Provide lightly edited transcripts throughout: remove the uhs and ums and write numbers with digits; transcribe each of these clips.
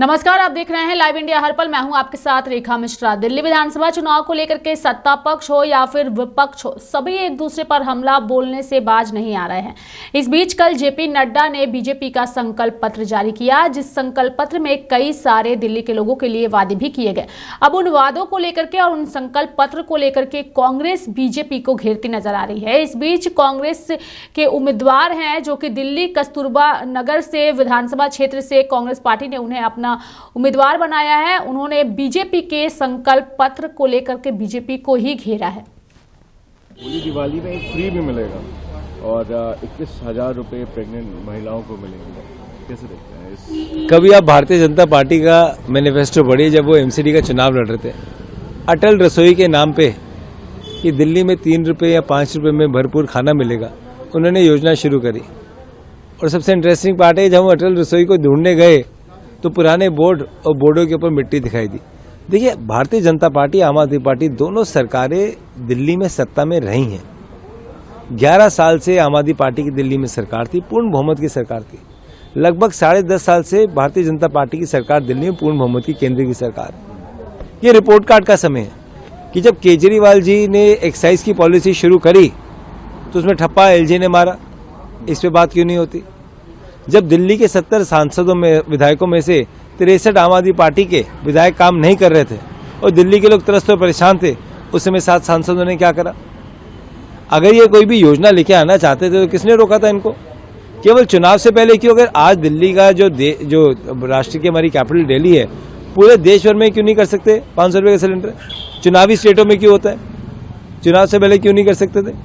नमस्कार, आप देख रहे हैं लाइव इंडिया हर पल। मैं हूं आपके साथ रेखा मिश्रा। दिल्ली विधानसभा चुनाव को लेकर के सत्ता पक्ष हो या फिर विपक्ष हो, सभी एक दूसरे पर हमला बोलने से बाज नहीं आ रहे हैं। इस बीच कल जेपी नड्डा ने बीजेपी का संकल्प पत्र जारी किया, जिस संकल्प पत्र में कई सारे दिल्ली के लोगों के लिए वादे भी किए गए। अब उन वादों को लेकर के और उन संकल्प पत्र को लेकर के कांग्रेस बीजेपी को घेरती नजर आ रही है। इस बीच कांग्रेस के उम्मीदवार हैं जो कि दिल्ली कस्तूरबा नगर से विधानसभा क्षेत्र से कांग्रेस पार्टी ने उन्हें अपना उम्मीदवार बनाया है। उन्होंने बीजेपी के संकल्प पत्र को लेकर के बीजेपी को ही घेरा है। होली दिवाली में एक फ्री भी मिलेगा और 21,000 रुपए प्रेग्नेंट महिलाओं को मिलेंगे। कैसे देखते हैं इस? कभी आप भारतीय जनता पार्टी का मैनिफेस्टो पढ़िए, जब वो एमसीडी का चुनाव लड़ रहे थे, अटल रसोई के नाम पे कि दिल्ली में 3 रुपए या 5 रुपए में भरपूर खाना मिलेगा, उन्होंने योजना शुरू करी। और सबसे इंटरेस्टिंग पार्ट है, जब हम अटल रसोई को ढूंढने गए तो पुराने बोर्ड और बोर्डों के ऊपर मिट्टी दिखाई दी। देखिए, भारतीय जनता पार्टी, आम आदमी पार्टी, दोनों सरकारें दिल्ली में सत्ता में रही हैं। 11 साल से आम आदमी पार्टी की दिल्ली में सरकार थी, पूर्ण बहुमत की सरकार थी। लगभग 10.5 साल से भारतीय जनता पार्टी की सरकार दिल्ली में पूर्ण बहुमत की केंद्र की सरकार। ये रिपोर्ट कार्ड का समय है कि जब केजरीवाल जी ने एक्साइज की पॉलिसी शुरू करी तो उसमें ठप्पा एलजी ने मारा। इस पे बात क्यों नहीं होती? जब दिल्ली के 70 सांसदों में, विधायकों में से 63 आम आदमी पार्टी के विधायक काम नहीं कर रहे थे और दिल्ली के लोग त्रस्त और परेशान थे, उस समय 7 सांसदों ने क्या करा? अगर ये कोई भी योजना लेके आना चाहते थे तो किसने रोका था इनको? केवल चुनाव से पहले क्यों? अगर आज दिल्ली का जो राष्ट्र की हमारी कैपिटल दिल्ली है, पूरे देश भर में क्यों नहीं कर सकते 500 रुपए का सिलेंडर? चुनावी स्टेटों में क्यों होता है? चुनाव से पहले क्यों नहीं कर सकते थे?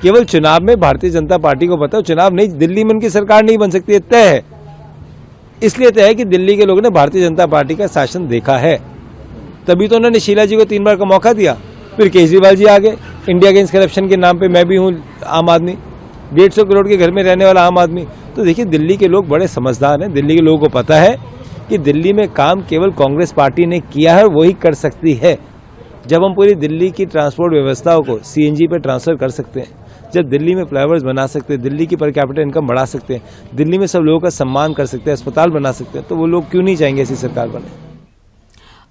केवल चुनाव में भारतीय जनता पार्टी को पता है, चुनाव नहीं, दिल्ली में उनकी सरकार नहीं बन सकती, तय है। इसलिए तय है कि दिल्ली के लोगों ने भारतीय जनता पार्टी का शासन देखा है, तभी तो उन्होंने शीला जी को 3 बार का मौका दिया। फिर केजरीवाल जी आ गए, इंडिया अगेंस्ट करप्शन के नाम पे। मैं भी हूं आम आदमी, 150 करोड़ के घर में रहने वाला आम आदमी। तो देखिए, दिल्ली के लोग बड़े समझदार हैं। दिल्ली के लोगों को पता है कि दिल्ली में काम केवल कांग्रेस पार्टी ने किया है और वही कर सकती है। जब हम पूरी दिल्ली की ट्रांसपोर्ट व्यवस्थाओं को सीएनजी पे ट्रांसफर कर सकते हैं, जब दिल्ली में फ्लाईओवर्स बना सकते हैं, दिल्ली की पर कैपिटल इनकम बढ़ा सकते हैं, दिल्ली में सब लोगों का सम्मान कर सकते हैं, अस्पताल बना सकते हैं, तो वो लोग क्यों नहीं चाहेंगे ऐसी सरकार बने?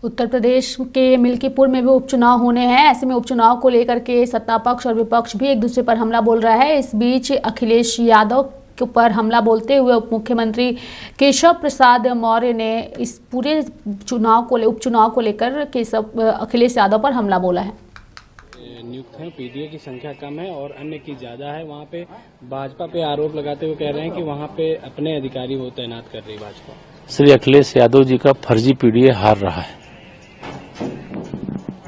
उत्तर प्रदेश के मिल्कीपुर में भी उपचुनाव होने हैं। ऐसे में उपचुनाव को लेकर के सत्ता पक्ष और विपक्ष भी एक दूसरे पर हमला बोल रहा है। इस बीच अखिलेश यादव के ऊपर हमला बोलते हुए उप मुख्यमंत्री केशव प्रसाद मौर्य ने इस पूरे उपचुनाव को लेकर अखिलेश यादव पर हमला बोला है। नियुक्त हैं, पीडीए की संख्या कम है और अन्य की ज्यादा है। वहाँ पे भाजपा पे आरोप लगाते हुए कह रहे हैं कि वहाँ पे अपने अधिकारी वो तैनात कर रही भाजपा। श्री अखिलेश यादव जी का फर्जी पीडीए हार रहा है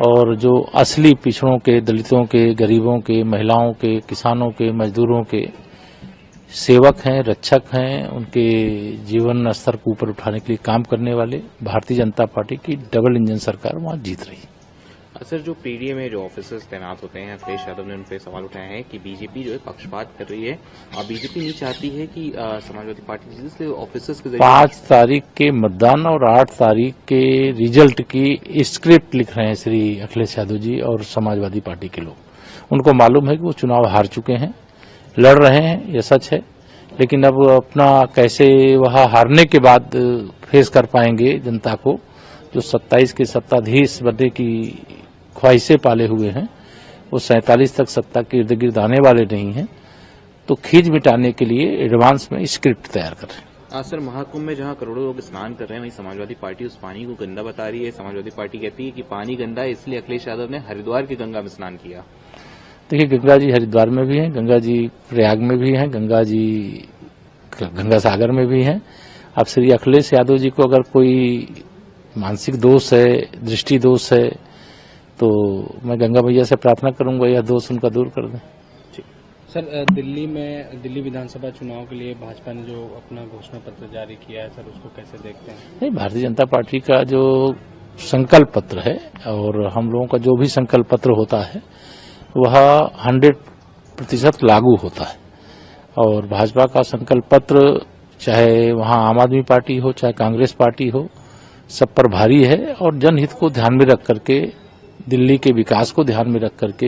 और जो असली पिछड़ों के, दलितों के, गरीबों के, महिलाओं के, किसानों के, मजदूरों के सेवक हैं, रक्षक हैं, उनके जीवन स्तर को ऊपर उठाने के लिए काम करने वाले भारतीय जनता पार्टी की डबल इंजन सरकार वहाँ जीत रही है। सर, जो पीडीए में जो ऑफिसर्स तैनात होते हैं, अखिलेश यादव ने उन पर सवाल उठाए हैं कि बीजेपी जो है पक्षपात कर रही है और बीजेपी नहीं चाहती है कि समाजवादी पार्टी जिससे ऑफिसर्स के 5 तारीख के मतदान और 8 तारीख के रिजल्ट की स्क्रिप्ट लिख रहे हैं श्री अखिलेश यादव जी और समाजवादी पार्टी के लोग। उनको मालूम है कि वो चुनाव हार चुके हैं, लड़ रहे हैं, ये सच है, लेकिन अब अपना कैसे वह हारने के बाद फेस कर पाएंगे जनता को, जो 27 के सत्ताधीश बनने की ख्वाहिशें पाले हुए हैं, वो 47 तक सत्ता के इर्द गिर्द आने वाले नहीं हैं, तो खींच मिटाने के लिए एडवांस में स्क्रिप्ट तैयार कर रहे हैं। सर, महाकुंभ में जहां करोड़ों लोग स्नान कर रहे हैं, वहीं समाजवादी पार्टी उस पानी को गंदा बता रही है। समाजवादी पार्टी कहती है कि पानी गंदा है, इसलिए अखिलेश यादव ने हरिद्वार की गंगा में स्नान किया। देखिए, गंगा जी हरिद्वार में भी हैं, गंगा जी प्रयाग में भी हैं, गंगा जी गंगा सागर में भी हैं। अब श्री अखिलेश यादव जी को अगर कोई मानसिक दोष है, दृष्टि दोष है, तो मैं गंगा भैया से प्रार्थना करूंगा यह दोष उनका दूर कर दें। सर, दिल्ली विधानसभा चुनाव के लिए भाजपा ने जो अपना घोषणा पत्र जारी किया है, सर उसको कैसे देखते हैं? नहीं, भारतीय जनता पार्टी का जो संकल्प पत्र है और हम लोगों का जो भी संकल्प पत्र होता है वह 100% लागू होता है। और भाजपा का संकल्प पत्र, चाहे वहां आम आदमी पार्टी हो, चाहे कांग्रेस पार्टी हो, सब पर भारी है और जनहित को ध्यान में रख करके, दिल्ली के विकास को ध्यान में रख करके,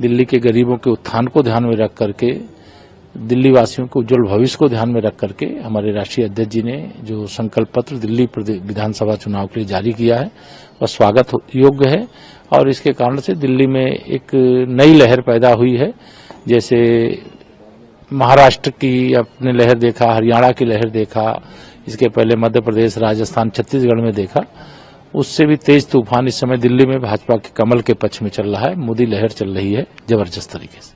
दिल्ली के गरीबों के उत्थान को ध्यान में रख करके दिल्ली वासियों के उज्जवल भविष्य को ध्यान में रख करके हमारे राष्ट्रीय अध्यक्ष जी ने जो संकल्प पत्र दिल्ली विधानसभा चुनाव के लिए जारी किया है वह स्वागत योग्य है और इसके कारण से दिल्ली में एक नई लहर पैदा हुई है। जैसे महाराष्ट्र की आपने लहर देखा, हरियाणा की लहर देखा, इसके पहले मध्य प्रदेश, राजस्थान, छत्तीसगढ़ में देखा, उससे भी तेज तूफान इस समय दिल्ली में भाजपा के कमल के पक्ष में चल रहा है। मोदी लहर चल रही है जबरदस्त तरीके से।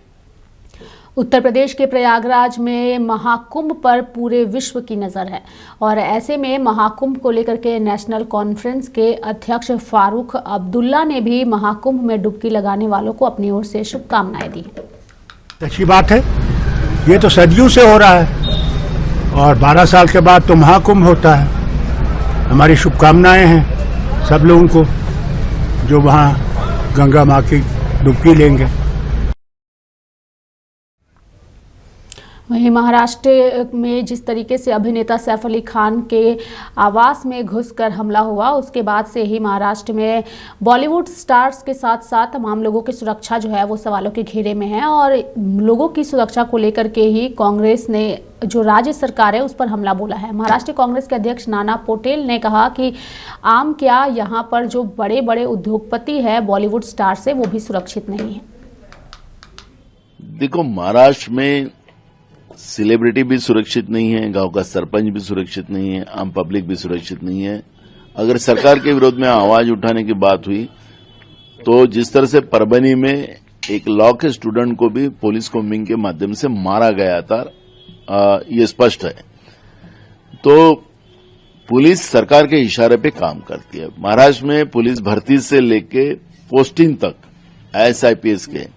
उत्तर प्रदेश के प्रयागराज में महाकुंभ पर पूरे विश्व की नजर है और ऐसे में महाकुंभ को लेकर के नेशनल कॉन्फ्रेंस के अध्यक्ष फारूक अब्दुल्ला ने भी महाकुंभ में डुबकी लगाने वालों को अपनी ओर से शुभकामनाएं दी। अच्छी बात है, ये तो सदियों से हो रहा है और 12 साल के बाद तो महाकुंभ होता है। हमारी शुभकामनाएं हैं सब लोगों को जो वहाँ गंगा माँ की डुबकी लेंगे। वहीं महाराष्ट्र में जिस तरीके से अभिनेता सैफ अली खान के आवास में घुसकर हमला हुआ, उसके बाद से ही महाराष्ट्र में बॉलीवुड स्टार्स के साथ साथ तमाम लोगों की सुरक्षा जो है वो सवालों के घेरे में है और लोगों की सुरक्षा को लेकर के ही कांग्रेस ने जो राज्य सरकार है उस पर हमला बोला है। महाराष्ट्र कांग्रेस के अध्यक्ष नाना पटोले ने कहा कि आम क्या यहाँ पर जो बड़े बड़े उद्योगपति है बॉलीवुड स्टार से वो भी सुरक्षित नहीं है। देखो, महाराष्ट्र में सेलिब्रिटी भी सुरक्षित नहीं है, गांव का सरपंच भी सुरक्षित नहीं है, आम पब्लिक भी सुरक्षित नहीं है। अगर सरकार के विरोध में आवाज उठाने की बात हुई तो जिस तरह से परभनी में एक लॉ के स्टूडेंट को भी पुलिस कोम्बिंग के माध्यम से मारा गया था, ये स्पष्ट है। तो पुलिस सरकार के इशारे पे काम करती है। महाराष्ट्र में पुलिस भर्ती से लेके पोस्टिंग तक IAS के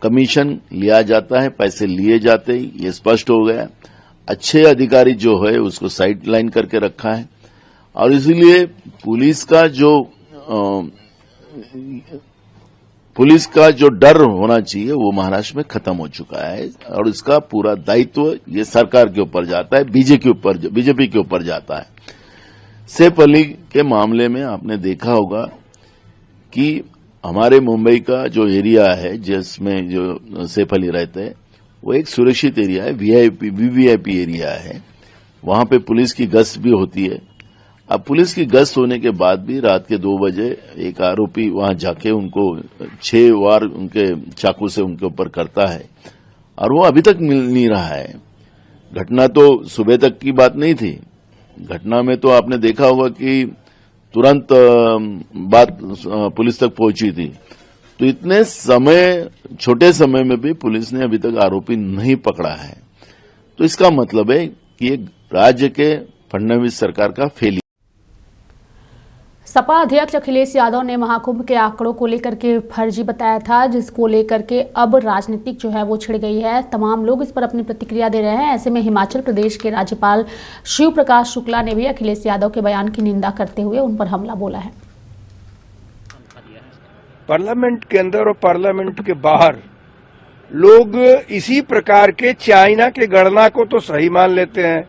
कमीशन लिया जाता है, पैसे लिए जाते ही, ये स्पष्ट हो गया। अच्छे अधिकारी जो है उसको साइड लाइन करके रखा है और इसीलिए पुलिस का जो डर होना चाहिए वो महाराष्ट्र में खत्म हो चुका है और इसका पूरा दायित्व ये सरकार के ऊपर जाता है, बीजेपी के ऊपर जाता है। सैफ अली के मामले में आपने देखा होगा कि हमारे मुंबई का जो एरिया है जिसमें जो सैफ अली रहते हैं वो एक सुरक्षित एरिया है, वीवीआईपी एरिया है। वहां पे पुलिस की गश्त भी होती है। अब पुलिस की गश्त होने के बाद भी रात के 2 बजे एक आरोपी वहां जाके उनको 6 वार उनके चाकू से उनके ऊपर करता है और वो अभी तक मिल नहीं रहा है। घटना तो सुबह तक की बात नहीं थी। घटना में तो आपने देखा होगा कि तुरंत बात पुलिस तक पहुंची थी। तो इतने छोटे समय में भी पुलिस ने अभी तक आरोपी नहीं पकड़ा है। तो इसका मतलब है कि ये राज्य के फडणवीस सरकार का फेलियर। सपा अध्यक्ष अखिलेश यादव ने महाकुंभ के आंकड़ों को लेकर के फर्जी बताया था, जिसको लेकर के अब राजनीतिक जो है वो छिड़ गई है। तमाम लोग इस पर अपनी प्रतिक्रिया दे रहे हैं। ऐसे में हिमाचल प्रदेश के राज्यपाल शिव प्रकाश शुक्ला ने भी अखिलेश यादव के बयान की निंदा करते हुए उन पर हमला बोला है। पार्लियामेंट के अंदर और पार्लियामेंट के बाहर लोग इसी प्रकार के चाइना के गणना को तो सही मान लेते हैं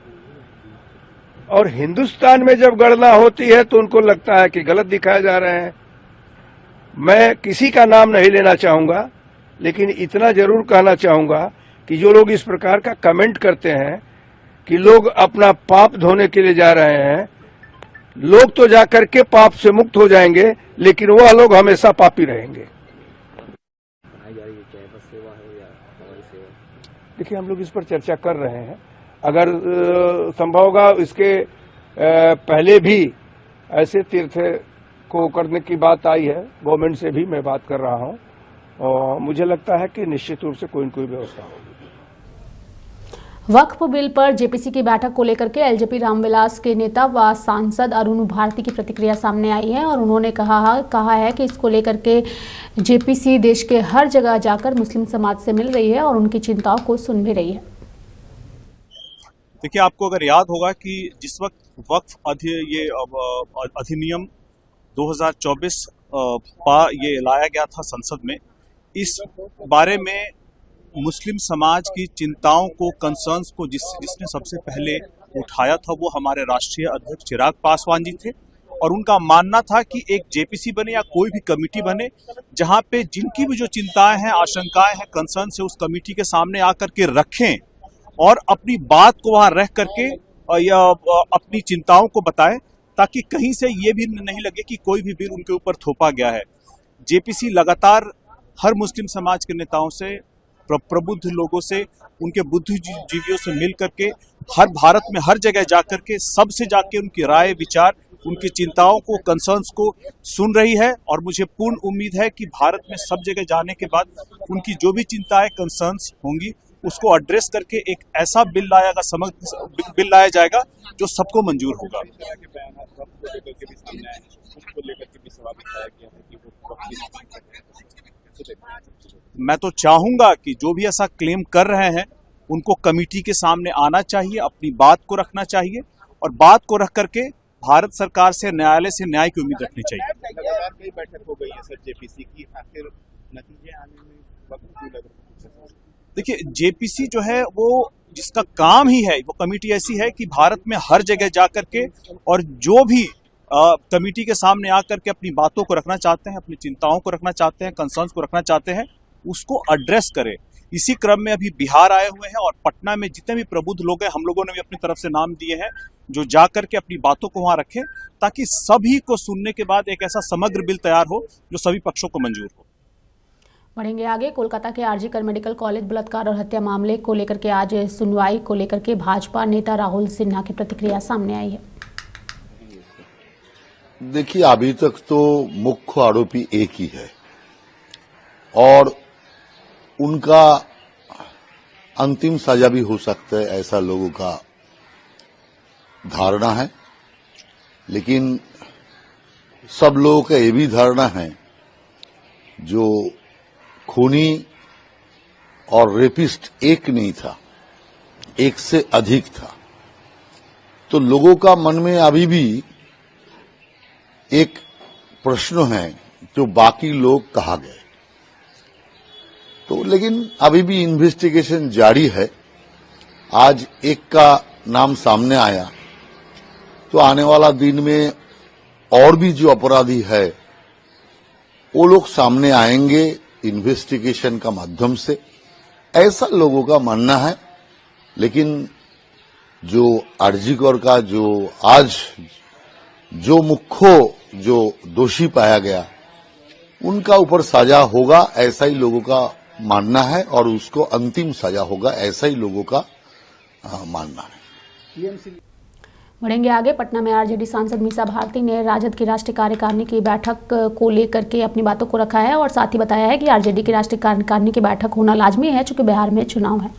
और हिंदुस्तान में जब गणना होती है तो उनको लगता है कि गलत दिखाए जा रहे हैं। मैं किसी का नाम नहीं लेना चाहूंगा, लेकिन इतना जरूर कहना चाहूंगा कि जो लोग इस प्रकार का कमेंट करते हैं कि लोग अपना पाप धोने के लिए जा रहे हैं, लोग तो जाकर के पाप से मुक्त हो जाएंगे, लेकिन वह लोग हमेशा पापी रहेंगे। देखिए, हम लोग इस पर चर्चा कर रहे हैं। अगर संभव होगा इसके पहले भी ऐसे तीर्थ को करने की बात आई है, गवर्नमेंट से भी मैं बात कर रहा हूं और मुझे लगता है कि निश्चित रूप से कोई न कोई व्यवस्था होगी। वक्फ बिल पर जेपीसी की बैठक को लेकर के एलजेपी रामविलास के नेता व सांसद अरुण भारती की प्रतिक्रिया सामने आई है और उन्होंने कहा है कि इसको लेकर के जेपीसी देश के हर जगह जाकर मुस्लिम समाज से मिल रही है और उनकी चिंताओं को सुन भी रही है। देखिए, आपको अगर याद होगा कि जिस वक्त वक्फ अधिनियम 2024 ये लाया गया था संसद में, इस बारे में मुस्लिम समाज की चिंताओं को, कंसर्न्स को जिसने सबसे पहले उठाया था वो हमारे राष्ट्रीय अध्यक्ष चिराग पासवान जी थे और उनका मानना था कि एक जेपीसी बने या कोई भी कमेटी बने जहां पे जिनकी भी जो चिंताएं हैं, आशंकाएं हैं, कंसर्न्स है, उस कमेटी के सामने आकर के रखें और अपनी बात को वहां रह करके या अपनी चिंताओं को बताए, ताकि कहीं से ये भी नहीं लगे कि कोई भी बिल उनके ऊपर थोपा गया है। जेपीसी लगातार हर मुस्लिम समाज के नेताओं से, प्रबुद्ध लोगों से, उनके बुद्धिजीवियों से मिल करके हर भारत में हर जगह जाकर के सबसे जाके उनकी राय, विचार, उनकी चिंताओं को, कंसर्न्स को सुन रही है। और मुझे पूर्ण उम्मीद है कि भारत में सब जगह जाने के बाद उनकी जो भी चिंताएं, कंसर्न्स होंगी, उसको एड्रेस करके एक ऐसा बिल लाया जाएगा जो सबको मंजूर होगा। मैं तो चाहूंगा कि जो भी ऐसा क्लेम कर रहे हैं उनको कमेटी के सामने आना चाहिए, अपनी बात को रखना चाहिए और बात को रख करके भारत सरकार से, न्यायालय से न्याय की उम्मीद रखनी चाहिए। लगातार कई बैठक हो गई है सर जेपीसी की, आखिर नतीजे आने में वक्त क्यों लग रहा है? देखिए, जेपीसी जो है वो जिसका काम ही है, वो कमेटी ऐसी है कि भारत में हर जगह जा करके और जो भी कमेटी के सामने आकर के अपनी बातों को रखना चाहते हैं, अपनी चिंताओं को रखना चाहते हैं, कंसर्न्स को रखना चाहते हैं, उसको एड्रेस करे। इसी क्रम में अभी बिहार आए हुए हैं और पटना में जितने भी प्रबुद्ध लोग हैं, हम लोगों ने भी अपनी तरफ से नाम दिए हैं जो जाकर के अपनी बातों को वहां रखें, ताकि सभी को सुनने के बाद एक ऐसा समग्र बिल तैयार हो जो सभी पक्षों को मंजूर हो। बढ़ेंगे आगे। कोलकाता के आरजी कर मेडिकल कॉलेज बलात्कार और हत्या मामले को लेकर के आज सुनवाई को लेकर के भाजपा नेता राहुल सिन्हा की प्रतिक्रिया सामने आई है। देखिए, अभी तक तो मुख्य आरोपी एक ही है और उनका अंतिम सजा भी हो सकता है, ऐसा लोगों का धारणा है। लेकिन सब लोगों का ये भी धारणा है जो खूनी और रेपिस्ट एक नहीं था, एक से अधिक था। तो लोगों का मन में अभी भी एक प्रश्न है जो बाकी लोग कहा गए। तो लेकिन अभी भी इन्वेस्टिगेशन जारी है। आज एक का नाम सामने आया तो आने वाला दिन में और भी जो अपराधी है वो लोग सामने आएंगे इन्वेस्टिगेशन का माध्यम से, ऐसा लोगों का मानना है। लेकिन जो आरजी कर का जो आज जो मुख्य जो दोषी पाया गया उनका ऊपर सजा होगा, ऐसा ही लोगों का मानना है और उसको अंतिम सजा होगा, ऐसा ही लोगों का मानना है। बढ़ेंगे आगे। पटना में आरजेडी सांसद मीसा भारती ने राजद की राष्ट्रीय कार्यकारिणी की बैठक को लेकर के अपनी बातों को रखा है और साथ ही बताया है कि आरजेडी की राष्ट्रीय कार्यकारिणी की बैठक होना लाजमी है चूंकि बिहार में चुनाव है।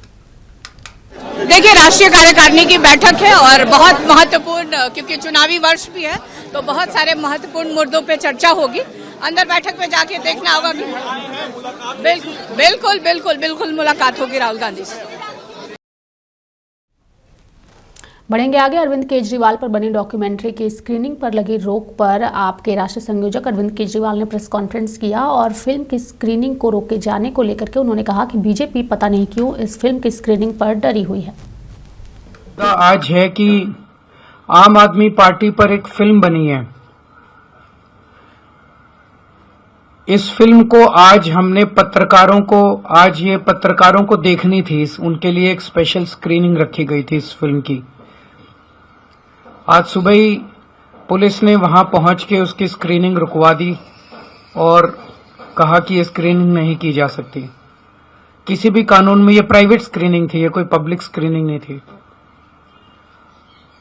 देखिए, राष्ट्रीय कार्यकारिणी की बैठक है और बहुत महत्वपूर्ण, क्योंकि चुनावी वर्ष भी है तो बहुत सारे महत्वपूर्ण मुद्दों पे चर्चा होगी। अंदर बैठक में जाके देखना होगा कि बिल्कुल बिल्कुल बिल्कुल मुलाकात होगी राहुल गांधी से। बढ़ेंगे आगे। अरविंद केजरीवाल पर बनी डॉक्यूमेंट्री की स्क्रीनिंग पर लगी रोक पर आपके राष्ट्रीय संयोजक अरविंद केजरीवाल ने प्रेस कॉन्फ्रेंस किया और फिल्म की स्क्रीनिंग को रोके जाने को लेकर के उन्होंने कहा कि बीजेपी पता नहीं क्यों इस फिल्म की स्क्रीनिंग पर डरी हुई है। आज है कि आम आदमी पार्टी पर एक फिल्म बनी है। इस फिल्म को आज हमने पत्रकारों को देखनी थी, उनके लिए एक स्पेशल स्क्रीनिंग रखी गई थी इस फिल्म की। आज सुबह ही पुलिस ने वहां पहुंच के उसकी स्क्रीनिंग रुकवा दी और कहा कि ये स्क्रीनिंग नहीं की जा सकती। किसी भी कानून में ये प्राइवेट स्क्रीनिंग थी, ये कोई पब्लिक स्क्रीनिंग नहीं थी।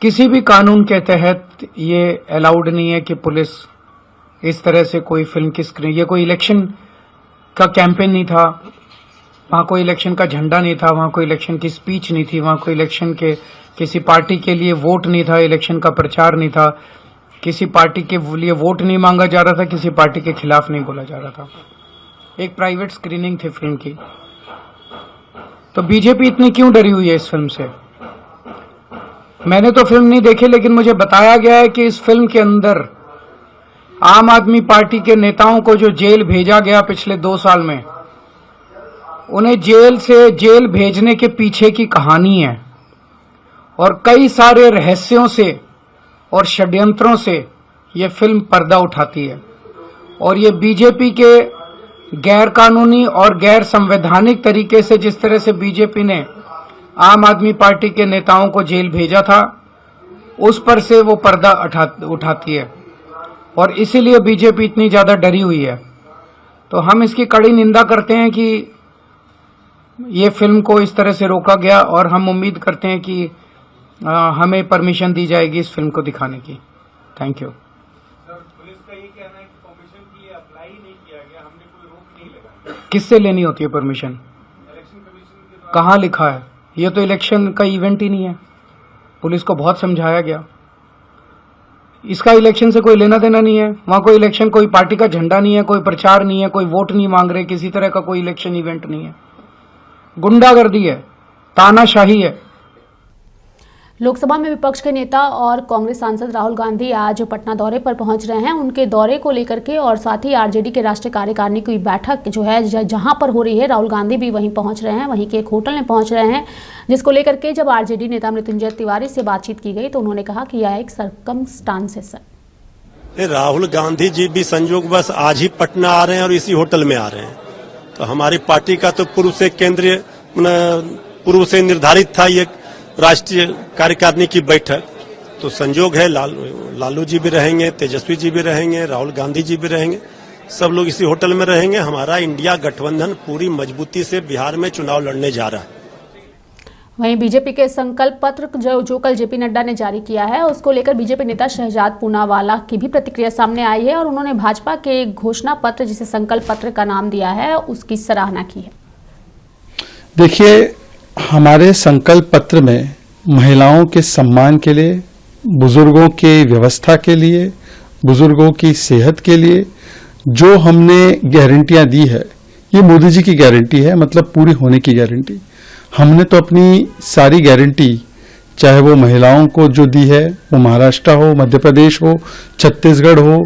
किसी भी कानून के तहत ये अलाउड नहीं है कि पुलिस इस तरह से कोई फिल्म की स्क्रीन, ये कोई इलेक्शन का कैंपेन नहीं था, वहां कोई इलेक्शन का झंडा नहीं था, वहां कोई इलेक्शन की स्पीच नहीं थी, वहां कोई इलेक्शन के किसी पार्टी के लिए वोट नहीं था, इलेक्शन का प्रचार नहीं था, किसी पार्टी के लिए वोट नहीं मांगा जा रहा था, किसी पार्टी के खिलाफ नहीं बोला जा रहा था। एक प्राइवेट स्क्रीनिंग थी फिल्म की। तो बीजेपी इतनी क्यों डरी हुई है इस फिल्म से? मैंने तो फिल्म नहीं देखी, लेकिन मुझे बताया गया है कि इस फिल्म के अंदर आम आदमी पार्टी के नेताओं को जो जेल भेजा गया पिछले 2 साल में, उन्हें जेल भेजने के पीछे की कहानी है और कई सारे रहस्यों से और षड्यंत्रों से ये फिल्म पर्दा उठाती है। और ये बीजेपी के गैर कानूनी और गैर संवैधानिक तरीके से जिस तरह से बीजेपी ने आम आदमी पार्टी के नेताओं को जेल भेजा था, उस पर से वो पर्दा उठाती है और इसीलिए बीजेपी इतनी ज्यादा डरी हुई है। तो हम इसकी कड़ी निंदा करते हैं कि ये फिल्म को इस तरह से रोका गया और हम उम्मीद करते हैं कि हमें परमिशन दी जाएगी इस फिल्म को दिखाने की। Thank you. पुलिस का ये कहना है कि परमिशन की अप्लाई नहीं किया गया, हमने कोई रोक नहीं लगाई। किससे लेनी होती है परमिशन? इलेक्शन कमीशन के कहाँ लिखा है? ये तो इलेक्शन का इवेंट ही नहीं है। पुलिस को बहुत समझाया गया, इसका इलेक्शन से कोई लेना देना नहीं है। वहां कोई इलेक्शन, कोई पार्टी का झंडा नहीं है, कोई प्रचार नहीं है, कोई वोट नहीं मांग रहे, किसी तरह का कोई इलेक्शन इवेंट नहीं है। गुंडागर्दी है, तानाशाही है। लोकसभा में विपक्ष के नेता और कांग्रेस सांसद राहुल गांधी आज पटना दौरे पर पहुंच रहे हैं। उनके दौरे को लेकर के और साथ ही आरजेडी के राष्ट्रीय कार्यकारिणी की बैठक जो है जहां पर हो रही है, राहुल गांधी भी वहीं पहुंच रहे हैं, वहीं के एक होटल में पहुंच रहे हैं, जिसको लेकर के जब आरजेडी नेता मृत्युंजय तिवारी से बातचीत की गई तो उन्होंने कहा कि यह एक सरकमस्टांसेस है। राहुल गांधी जी भी संयोगवश आज ही पटना आ रहे हैं और इसी होटल में आ रहे हैं। तो हमारी पार्टी का तो पूर्व से निर्धारित था ये राष्ट्रीय कार्यकारिणी की बैठक। तो संजोग है, लालू जी भी रहेंगे, तेजस्वी जी भी रहेंगे, राहुल गांधी जी भी रहेंगे, सब लोग इसी होटल में रहेंगे। हमारा इंडिया गठबंधन पूरी मजबूती से बिहार में चुनाव लड़ने जा रहा है। वहीं बीजेपी के संकल्प पत्र जो कल जेपी नड्डा ने जारी किया है, उसको लेकर बीजेपी नेता शहजाद पूनावाला की भी प्रतिक्रिया सामने आई है और उन्होंने भाजपा के घोषणा पत्र, जिसे संकल्प पत्र का नाम दिया है, उसकी सराहना की है। देखिए, हमारे संकल्प पत्र में महिलाओं के सम्मान के लिए, बुजुर्गों के व्यवस्था के लिए, बुजुर्गों की सेहत के लिए जो हमने गारंटियां दी है, ये मोदी जी की गारंटी है, मतलब पूरी होने की गारंटी। हमने तो अपनी सारी गारंटी, चाहे वो महिलाओं को जो दी है, वो महाराष्ट्र हो, मध्य प्रदेश हो, छत्तीसगढ़ हो,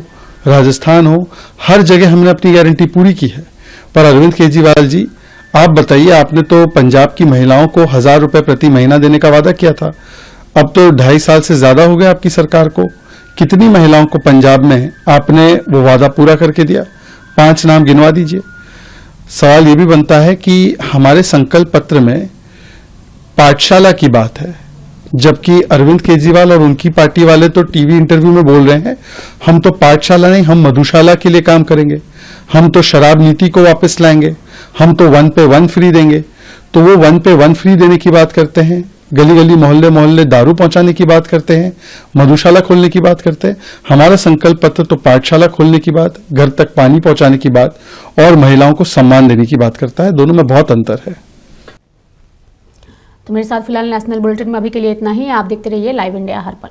राजस्थान हो, हर जगह हमने अपनी गारंटी पूरी की है। पर अरविंद केजरीवाल जी, आप बताइए, आपने तो पंजाब की महिलाओं को 1000 रुपए प्रति महीना देने का वादा किया था। अब तो 2.5 साल से ज्यादा हो गया आपकी सरकार को। कितनी महिलाओं को पंजाब में आपने वो वादा पूरा करके दिया? 5 नाम गिनवा दीजिए। सवाल ये भी बनता है कि हमारे संकल्प पत्र में पाठशाला की बात है, जबकि अरविंद केजरीवाल और उनकी पार्टी वाले तो टीवी इंटरव्यू में बोल रहे हैं, हम तो पाठशाला नहीं, हम मधुशाला के लिए काम करेंगे, हम तो शराब नीति को वापस लाएंगे, हम तो 1 पे 1 फ्री देंगे। तो वो 1 पे 1 फ्री देने की बात करते हैं, गली गली मोहल्ले मोहल्ले दारू पहुंचाने की बात करते हैं, मधुशाला खोलने की बात करते हैं। हमारा संकल्प पत्र तो पाठशाला खोलने की बात, घर तक पानी पहुंचाने की बात और महिलाओं को सम्मान देने की बात करता है। दोनों में बहुत अंतर है। तो मेरे साथ फिलहाल नेशनल बुलेटिन में अभी के लिए इतना ही। आप देखते रहिए लाइव इंडिया हर पल।